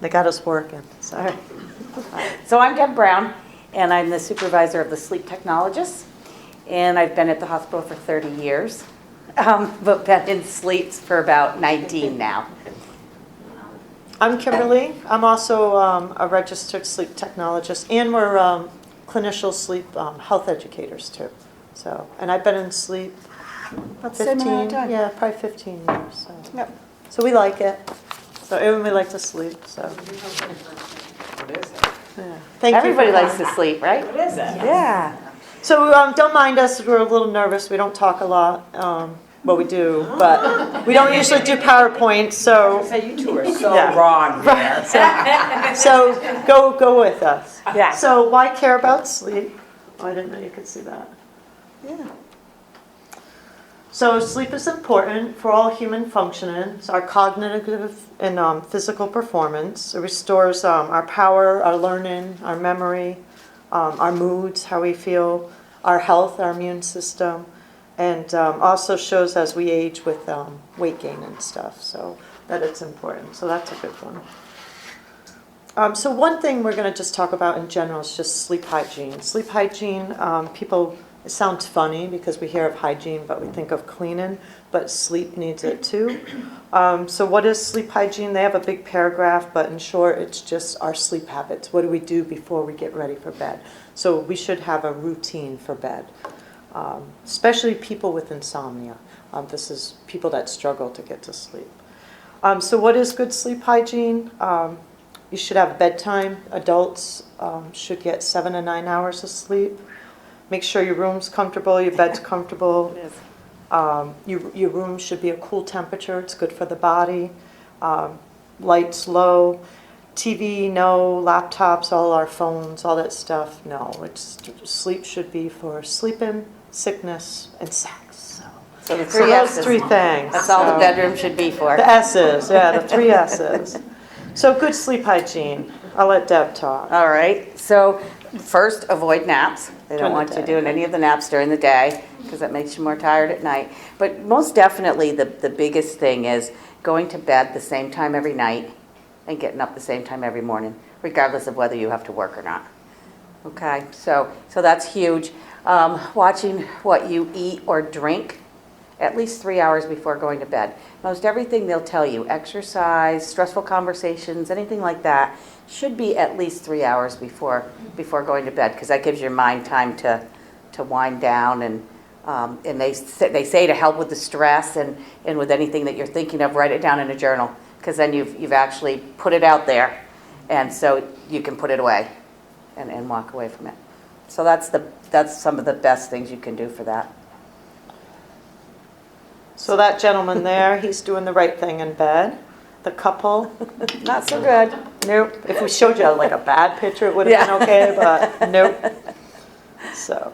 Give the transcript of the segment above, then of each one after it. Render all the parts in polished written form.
They got us working. So. All right. So I'm Deb Brown, and I'm the supervisor of the sleep technologists. And I've been at the hospital for 30 years, but been in sleeps for about 19 now. I'm Kimberly. I'm also a registered sleep technologist, and we're clinician sleep health educators too. So, and I've been in sleep about 15, yeah, probably 15 years. So. Yep. So we like it. So everyone we like to sleep. So. What is it? Yeah. Thank Everybody you. likes to sleep, right? What is it? Yeah. So don't mind us. We're a little nervous. We don't talk a lot. Well, we do, but we don't usually do PowerPoint. So You two are so Yeah. wrong there. so go with us. Yeah. So why care about sleep? Oh, I didn't know you could see that. Yeah. So sleep is important for all human functioning. It's our cognitive and physical performance. It restores our power, our learning, our memory, our moods, how we feel, our health, our immune system, and also shows as we age with weight gain and stuff. So that it's important. So that's a good one. So one thing we're going to just talk about in general is just sleep hygiene. Sleep hygiene, people, it sounds funny because we hear of hygiene, but we think of cleaning, but sleep needs it too. So what is sleep hygiene? They have a big paragraph, but in short, it's just our sleep habits. What do we do before we get ready for bed? So we should have a routine for bed, especially people with insomnia. This is people that struggle to get to sleep. So what is good sleep hygiene? You should have bedtime. Adults should get 7 to 9 hours of sleep. Make sure your room's comfortable, your bed's comfortable. It is. Your room should be a cool temperature. It's good for the body. Lights low. TV, no. Laptops, all our phones, all that stuff, no. Sleep should be for sleeping, sickness, and sex. So the So three those S's. three things. That's all the So- bedroom should be for. The S's, yeah, the 3 S's. So good sleep hygiene. I'll let Deb talk. All right. So first, avoid naps. They don't During the want you day. doing any of the naps during the day because that makes you more tired at night. But most definitely, the biggest thing is going to bed the same time every night and getting up the same time every morning, regardless of whether you have to work or not. Okay, so that's huge. Watching what you eat or drink at least 3 hours before going to bed. Most everything they'll tell you, exercise, stressful conversations, anything like that, should be at least 3 hours before going to bed, because that gives your mind time to wind down, and they say to help with the stress and with anything that you're thinking of, write it down in a journal, because then you've actually put it out there, and so you can put it away and walk away from it. So that's some of the best things you can do for that. So that gentleman there, he's doing the right thing in bed. The couple, Not so good. nope. If we showed you like a bad picture, it would have been okay, but nope. So,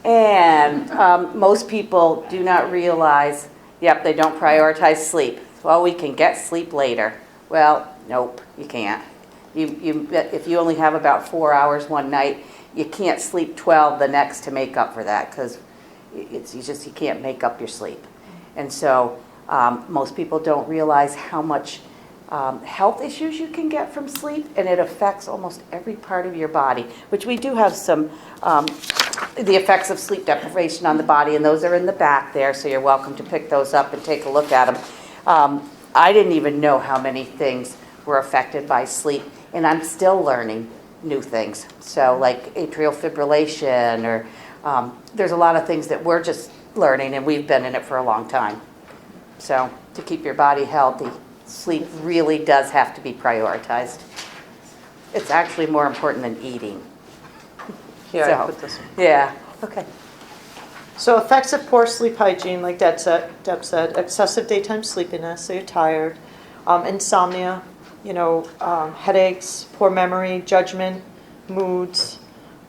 And most people do not realize, yep, they don't prioritize sleep. Well, we can get sleep later. Well, nope, you can't. If you only have about 4 hours one night, you can't sleep 12 the next to make up for that, because you can't make up your sleep. And so most people don't realize how much health issues you can get from sleep, and it affects almost every part of your body, which we do have some the effects of sleep deprivation on the body, and those are in the back there, so you're welcome to pick those up and take a look at them. I didn't even know how many things were affected by sleep, and I'm still learning new things. So like atrial fibrillation, or there's a lot of things that we're just learning, and we've been in it for a long time. So to keep your body healthy, sleep really does have to be prioritized. It's actually more important than eating. here, So, I put this one. Yeah, okay. So effects of poor sleep hygiene, like Deb said, excessive daytime sleepiness, so you're tired, insomnia, headaches, poor memory, judgment, moods,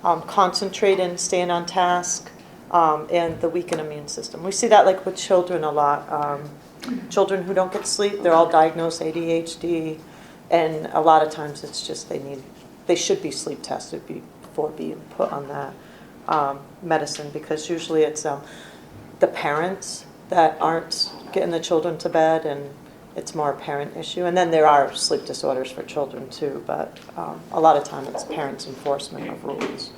concentrating, staying on task, and the weakened immune system. We see that like with children a lot. Children who don't get sleep, they're all diagnosed ADHD, and a lot of times it's just they should be sleep tested before being put on that medicine, because usually it's the parents that aren't getting the children to bed, and it's more a parent issue. And then there are sleep disorders for children too, but a lot of time it's parents' enforcement of rules.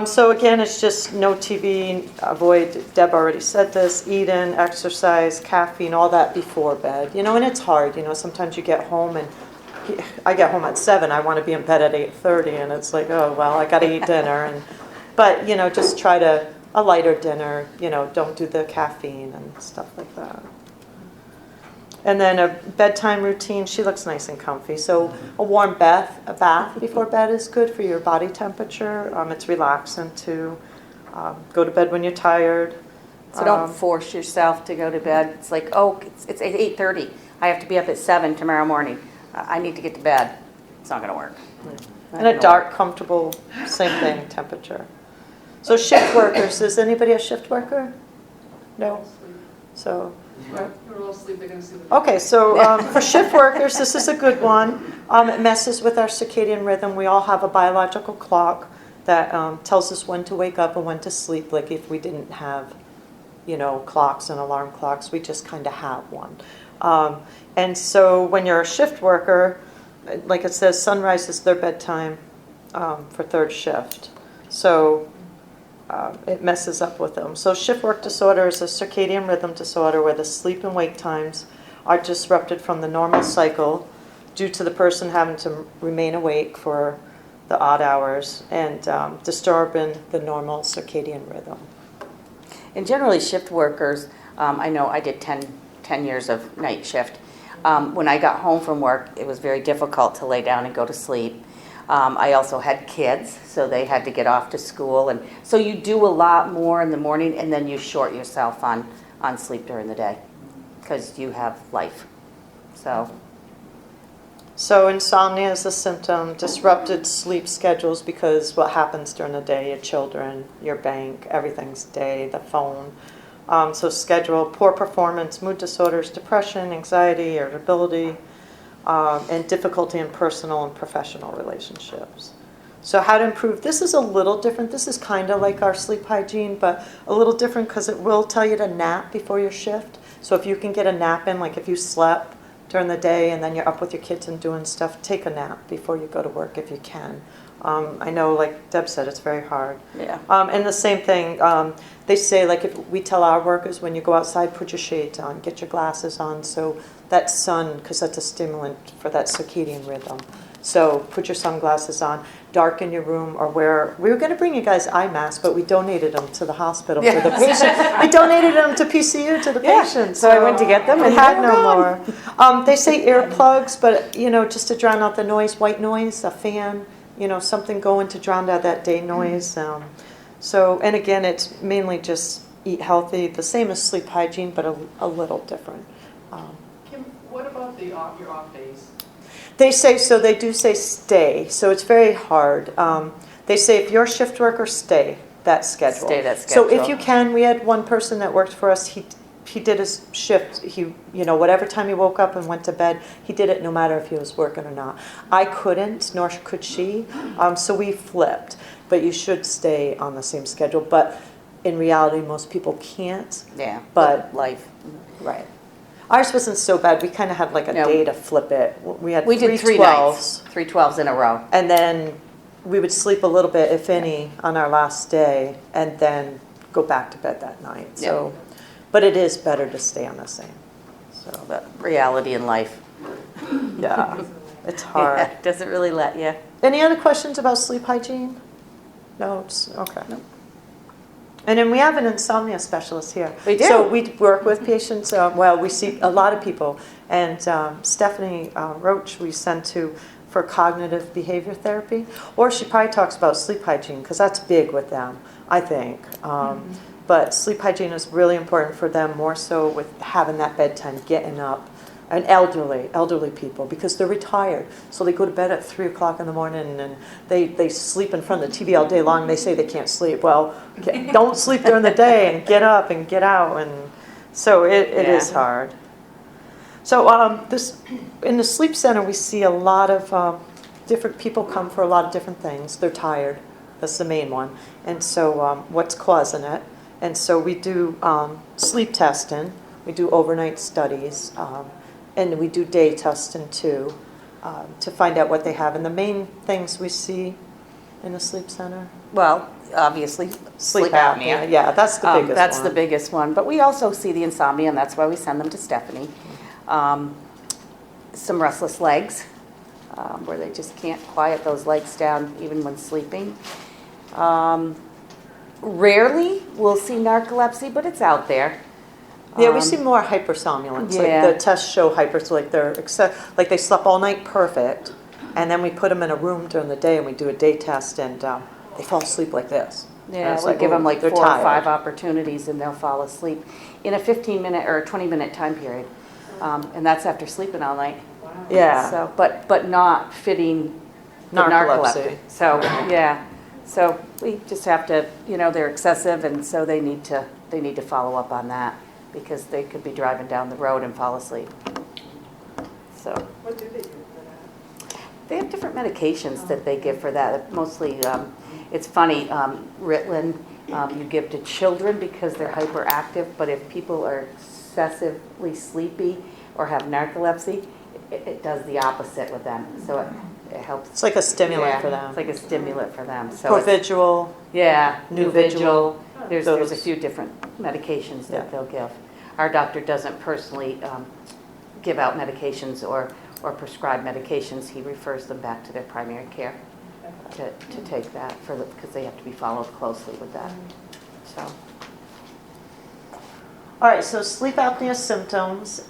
So again, it's just no TV, avoid, Deb already said this, eat in, exercise, caffeine, all that before bed. You know, and it's hard, you know, sometimes you get home and I get home at 7, I want to be in bed at 8:30, and it's like, oh, well, I got to eat dinner. But, you know, just try a lighter dinner, you know, don't do the caffeine and stuff like that. And then a bedtime routine, she looks nice and comfy. So a warm bath before bed is good for your body temperature. It's relaxing to go to bed when you're tired. So don't force yourself to go to bed. It's like, oh, it's 8:30. I have to be up at 7 tomorrow morning. I need to get to bed. It's not going to work. And a dark, comfortable, same thing, temperature. So shift workers, is anybody a shift worker? No? So... Okay, so for shift workers, this is a good one. It messes with our circadian rhythm. We all have a biological clock that tells us when to wake up and when to sleep. Like if we didn't have, you know, clocks and alarm clocks, we just kind of have one. And so when you're a shift worker, like it says, sunrise is their bedtime for third shift. So it messes up with them. So shift work disorder is a circadian rhythm disorder where the sleep and wake times are disrupted from the normal cycle due to the person having to remain awake for the odd hours and disturbing the normal circadian rhythm. And generally shift workers, I know I did 10 years of night shift. When I got home from work, it was very difficult to lay down and go to sleep. I also had kids, so they had to get off to school. And so you do a lot more in the morning, and then you short yourself on sleep during the day because you have life. So insomnia is a symptom, disrupted sleep schedules because what happens during the day, your children, your bank, everything's day, the phone. So schedule, poor performance, mood disorders, depression, anxiety, irritability, and difficulty in personal and professional relationships. So how to improve, this is a little different. This is kind of like our sleep hygiene, but a little different because it will tell you to nap before your shift. So if you can get a nap in, like if you slept during the day and then you're up with your kids and doing stuff, take a nap before you go to work if you can. I know, like Deb said, it's very hard. Yeah. And the same thing, they say, like, if we tell our workers, when you go outside, put your shades on, get your glasses on, so that sun, because that's a stimulant for that circadian rhythm. So put your sunglasses on, darken your room, or wear, we were going to bring you guys eye masks, but we donated them to the hospital for the patient. We donated them to PCU, to the patients. So I went to get them and had no more. They say earplugs, but, you know, just to drown out the noise, white noise, a fan, you know, something going to drown out that day noise. And again, it's mainly just eat healthy, the same as sleep hygiene, but a little different. Kim, what about your off days? They say, so they do say stay, so it's very hard. They say if you're a shift worker, stay that schedule. Stay that schedule. So if you can, we had one person that worked for us, he did his shift, you know, whatever time he woke up and went to bed, he did it no matter if he was working or not. I couldn't, nor could she, so we flipped. But you should stay on the same schedule. But in reality, most people can't. Yeah, but life. Right. Ours wasn't so bad. We kind of had like a day to flip it. We did 3 nights, 3 12s in a row. And then we would sleep a little bit, if any, on our last day, and then go back to bed that night. So, but it is better to stay on the same. So, but reality in life. Yeah, it's hard. Yeah, it doesn't really let you. Any other questions about sleep hygiene? No, it's okay. No. And then we have an insomnia specialist here. We do. So we work with patients. We see a lot of people. And Stephanie Roach we send to for cognitive behavior therapy. Or she probably talks about sleep hygiene because that's big with them, I think. But sleep hygiene is really important for them, more so with having that bedtime, getting up. And elderly people, because they're retired. So they go to bed at 3 o'clock in the morning and they sleep in front of the TV all day long. They say they can't sleep. Well, don't sleep during the day and get up and get out. And so it is hard. So in the sleep center, we see a lot of different people come for a lot of different things. They're tired. That's the main one. And so what's causing it? And so we do sleep testing. We do overnight studies. And we do day testing too, to find out what they have. And the main things we see in the sleep center? Well, obviously, sleep apnea. Yeah, that's the biggest one. That's the biggest one. But we also see the insomnia, and that's why we send them to Stephanie. Some restless legs, where they just can't quiet those legs down even when sleeping. Rarely we'll see narcolepsy, but it's out there. Yeah, we see more hypersomnolence. Yeah. Like the tests show like like they slept all night perfect, and then we put them in a room during the day and we do a day test, and they fall asleep like this. Yeah, it's we give them like 4 or tired. 5 opportunities and they'll fall asleep in a 15-minute or a 20-minute time period. And that's after sleeping all night. Yeah. So, but not fitting the Narcolepsy. So, yeah. So we just have to, they're excessive, and so they need to follow up on that, because they could be driving down the road and fall asleep. So. What do they do for that? They have different medications that they give for that. Mostly, it's funny, Rutland, you give to children because they're hyperactive, but if people are excessively sleepy or have narcolepsy, it does the opposite with them. So it helps. It's like a stimulant for them. It's like a stimulant for them. So Provigil. yeah, Nuvigil. There's a few different medications that Yeah. they'll give. Our doctor doesn't personally give out medications or prescribe medications. He refers them back to their primary care to take that because they have to be followed closely with that. So All right, so sleep apnea symptoms,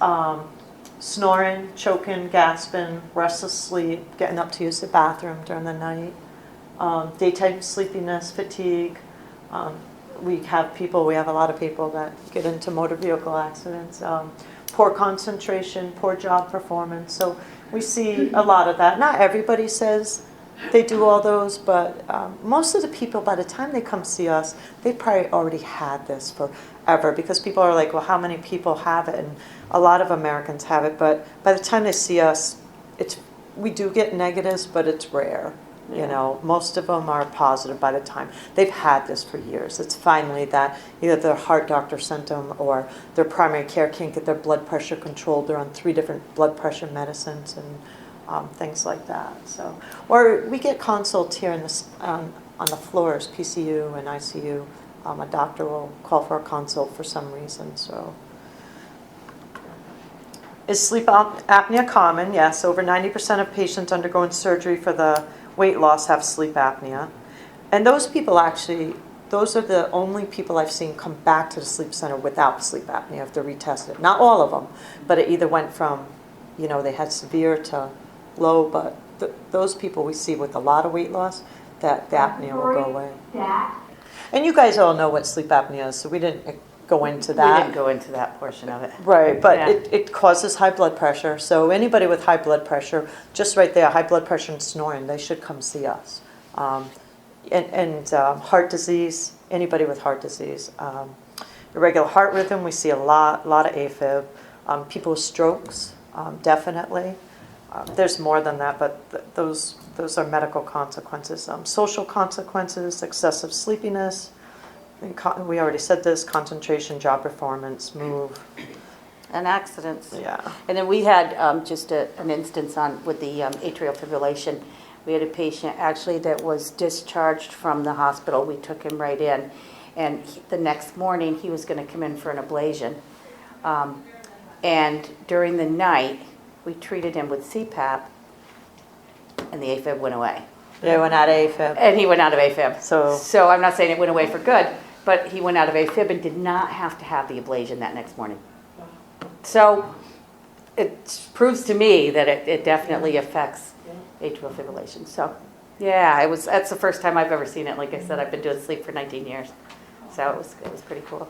snoring, choking, gasping, restless sleep, getting up to use the bathroom during the night, daytime sleepiness, fatigue. We have a lot of people that get into motor vehicle accidents, poor concentration, poor job performance. So we see a lot of that. Not everybody says they do all those, but most of the people, by the time they come see us, they probably already had this forever, because people are like, well, how many people have it? And a lot of Americans have it, but by the time they see us, we do get negatives, but it's rare. Most of them are positive by the time. They've had this for years. It's finally that either their heart doctor sent them or their primary care can't get their blood pressure controlled. They're on 3 different blood pressure medicines and things like that. So, or we get consults here on the floors, PCU and ICU. A doctor will call for a consult for some reason. So, is sleep apnea common? Yes, over 90% of patients undergoing surgery for the weight loss have sleep apnea. And those people those are the only people I've seen come back to the sleep center without sleep apnea if they're retested. Not all of them, but it either went from, they had severe to low, but those people we see with a lot of weight loss, that the apnea will go away. And you guys all know what sleep apnea is, so we didn't go into that. we didn't go into that portion of it. Right, but Yeah. it causes high blood pressure. So anybody with high blood pressure, just right there, high blood pressure and snoring, they should come see us. And heart disease, anybody with heart disease. Irregular heart rhythm, we see a lot of AFib. People with strokes, definitely. There's more than that, but those are medical consequences. Social consequences, excessive sleepiness. We already said this, concentration, job performance, move. And accidents. Yeah. And then we had just an instance with the atrial fibrillation. We had a patient actually that was discharged from the hospital. We took him right in. And the next morning, he was going to come in for an ablation. And during the night, we treated him with CPAP, and the AFib went away. They went out of AFib. And he went out of AFib. So I'm not saying it went away for good, but he went out of AFib and did not have to have the ablation that next morning. So it proves to me that it definitely affects atrial fibrillation. So yeah, that's the first time I've ever seen it. Like I said, I've been doing sleep for 19 years. So it was pretty cool.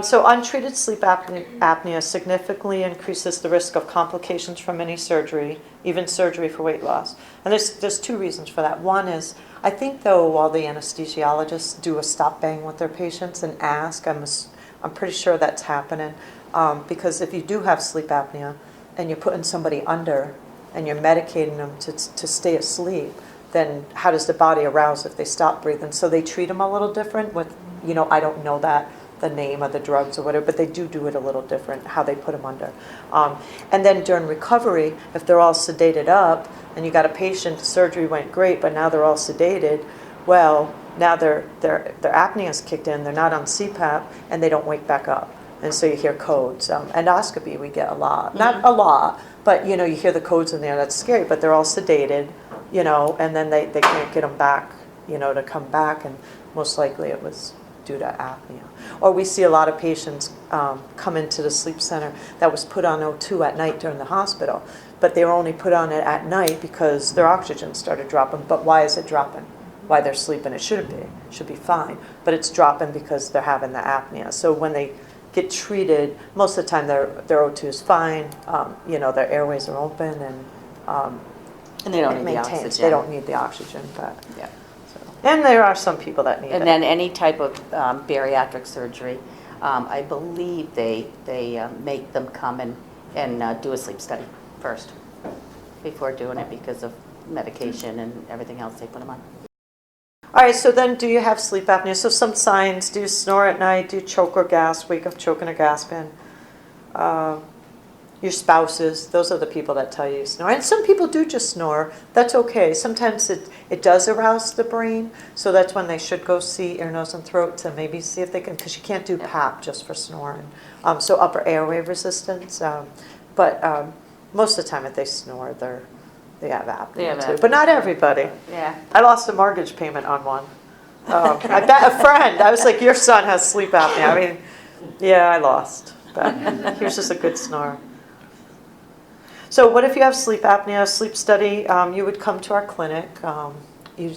So untreated sleep apnea significantly increases the risk of complications from any surgery, even surgery for weight loss. And there's 2 reasons for that. One is, I think though, while the anesthesiologists do a stop bang with their patients and ask, I'm pretty sure that's happening, because if you do have sleep apnea and you're putting somebody under and you're medicating them to stay asleep, then how does the body arouse if they stop breathing? So they treat them a little different with, I don't know that the name of the drugs or whatever, but they do it a little different, how they put them under. And then during recovery, if they're all sedated up, and you got a patient, surgery went great, but now they're all sedated, well, now their apnea's kicked in, they're not on CPAP, and they don't wake back up. And so you hear codes. Endoscopy we get a lot. Not a lot, but you hear the codes in there, that's scary, but they're all sedated, and then they can't get them back, to come back, and most likely it was due to apnea. Or we see a lot of patients come into the sleep center that was put on O2 at night during the hospital, but they were only put on it at night because their oxygen started dropping. But why is it dropping? Why they're sleeping? It shouldn't be. It should be fine. But it's dropping because they're having the apnea. So when they get treated, most of the time their O2 is fine. Their airways are open and they don't it need the maintains. oxygen. They don't need the oxygen, but Yeah. and there are some people that need it. And then any type of bariatric surgery, I believe they make them come and do a sleep study first before doing it because of medication and everything else they put them on. All right, so then do you have sleep apnea? So some signs: do you snore at night? Do you choke or gasp? Wake up choking or gasping? Your spouses, those are the people that tell you snore. And some people do just snore. That's okay. Sometimes it does arouse the brain, so that's when they should go see ear, nose, and throat to maybe see if they can, because you can't do PAP just for snoring. So upper airway resistance. But most of the time if they snore, they have apnea too. But not everybody. Yeah. I lost a mortgage payment on one. I bet a friend. I was like, your son has sleep apnea. I mean, yeah, I lost. But he was just a good snorer. So what if you have sleep apnea, sleep study? You would come to our clinic. You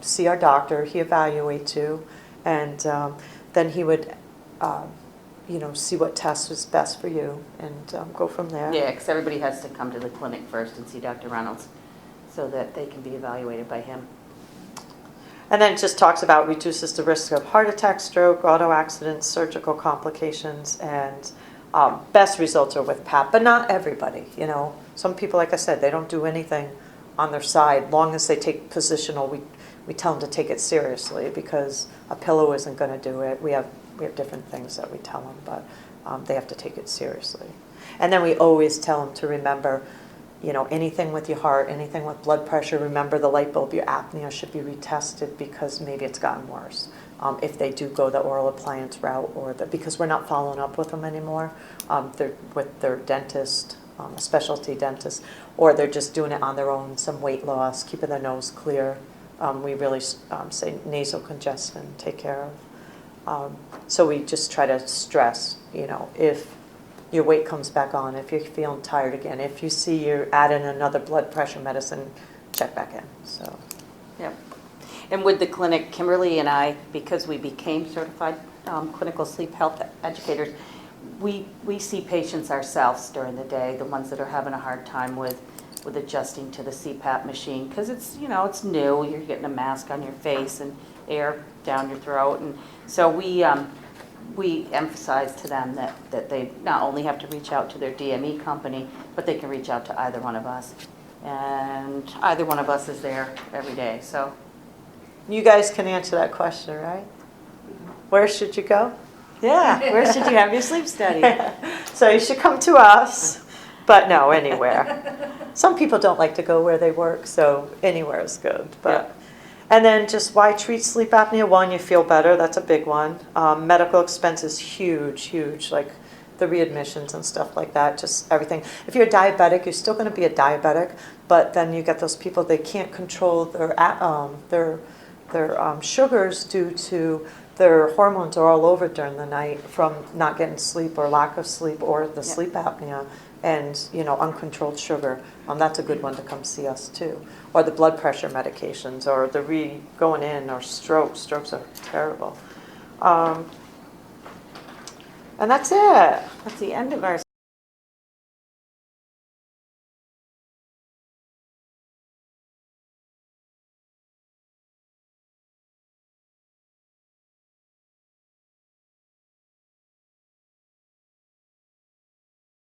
see our doctor. He evaluates you. And then he would, see what test was best for you and go from there. Yeah, because everybody has to come to the clinic first and see Dr. Reynolds so that they can be evaluated by him. And then it just talks about reduces the risk of heart attack, stroke, auto accidents, surgical complications, and best results are with PAP, but not everybody. Some people, like I said, they don't do anything on their side. Long as they take positional, we tell them to take it seriously because a pillow isn't going to do it. We have different things that we tell them, but they have to take it seriously. And then we always tell them to remember, anything with your heart, anything with blood pressure, remember the light bulb, your apnea should be retested because maybe it's gotten worse. If they do go the oral appliance route or because we're not following up with them anymore, they're with their dentist, a specialty dentist, or they're just doing it on their own, some weight loss, keeping their nose clear. We really say nasal congestion, take care of. So we just try to stress, if your weight comes back on, if you're feeling tired again, if you see you're adding another blood pressure medicine, check back in. So. Yep. And with the clinic, Kimberly and I, because we became certified clinical sleep health educators, we see patients ourselves during the day, the ones that are having a hard time with adjusting to the CPAP machine, because it's new, you're getting a mask on your face and air down your throat, and so we emphasize to them that they not only have to reach out to their DME company, but they can reach out to either one of us, and either one of us is there every day. So you guys can answer that question, right? Where should you go? yeah, where should you have your sleep study? So you should come to us, but no, anywhere. Some people don't like to go where they work, so anywhere is good. But And then just why treat sleep apnea? One, you feel better. That's a big one. Medical expenses, huge, like the readmissions and stuff like that, just everything. If you're a diabetic, you're still going to be a diabetic, but then you get those people, they can't control their sugars due to their hormones are all over during the night from not getting sleep or lack of sleep or the sleep apnea and, uncontrolled sugar. That's a good one to come see us too. Or the blood pressure medications or the going in or strokes. Strokes are terrible. And that's it. That's the end of our